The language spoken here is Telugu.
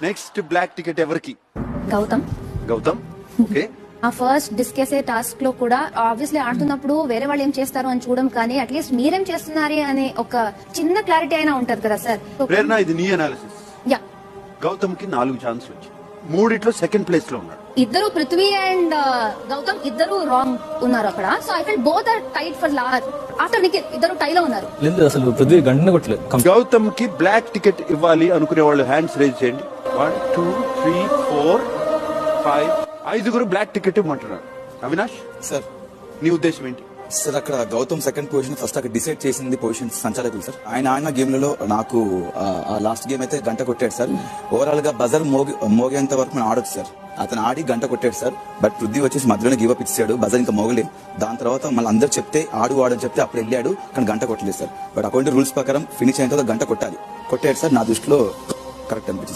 నెక్స్ట్ బ్లాక్ టికెట్ ఎవరికి? గౌతమ్. గౌతమ్. ఓకే. ఆ ఫస్ట్ డిస్కసే టాస్క్ లో కూడా ఆబ్వియస్లీ ఆడుతున్నప్పుడు వేరే వాళ్ళు ఏం చేస్తారు అని చూడడం కానీ అట్లీస్ట్ మీరేం చేస్తున్నారు అనే ఒక చిన్న క్లారిటీ అయినా ఉంటది కదా సార్. ప్రేరణ, ఇది నీ అనాలిసిస్. యా, గౌతమ్ కి 4 ఛాన్సులు వచ్చాయి, 3 సెకండ్ ప్లేస్ లో ఉన్నాడు. ఇద్దరు పృథ్వీ అండ్ గౌతమ్ ఇద్దరు రాంగ్ ఉన్నారు అక్కడ. So I feel both are tight for last after Nikhil. ఇద్దరు టైలో ఉన్నారు. లేదు అసలు పృథ్వీ గంటనే కొట్టలేదు. గౌతమ్ కి బ్లాక్ టికెట్ ఇవ్వాలి అనుకునే వాళ్ళు హ్యాండ్స్ రేజ్ చేయండి. 1 2 3 4 5 5 బ్లాక్ టికెట్ ఇవ్వమంటున్నారు. అవినాష్ సార్, నీ ఉద్దేశం ఏంటి? సార్ అక్కడ గౌతమ్ సెకండ్ పొజిషన్, ఫస్ట్ అక్కడ డిసైడ్ చేసింది పొజిషన్ సంచాలకులు సార్. ఆయన ఆడిన గేమ్లలో నాకు లాస్ట్ గేమ్ అయితే గంట కొట్టాడు సార్. ఓవరాల్ గా బజర్ మోగేంత వరకు మనం ఆడొచ్చు సార్. అతను ఆడి గంట కొట్టాడు సార్. బట్ పృథ్వీ వచ్చేసి మధ్యలోనే గివ్ అప్ ఇచ్చాడు, బజర్ ఇంకా మోగలే. దాని తర్వాత మళ్ళీ అందరు చెప్తే ఆడు అని చెప్తే అప్పుడు వెళ్ళాడు, కానీ గంట కొట్టలేదు సార్. బట్ అకౌంట్ రూల్స్ ప్రకారం ఫినిష్ అయిన తర్వాత గంట కొట్టాలి, కొట్టాడు సార్. నా దృష్టిలో కరెక్ట్ అనిపించింది.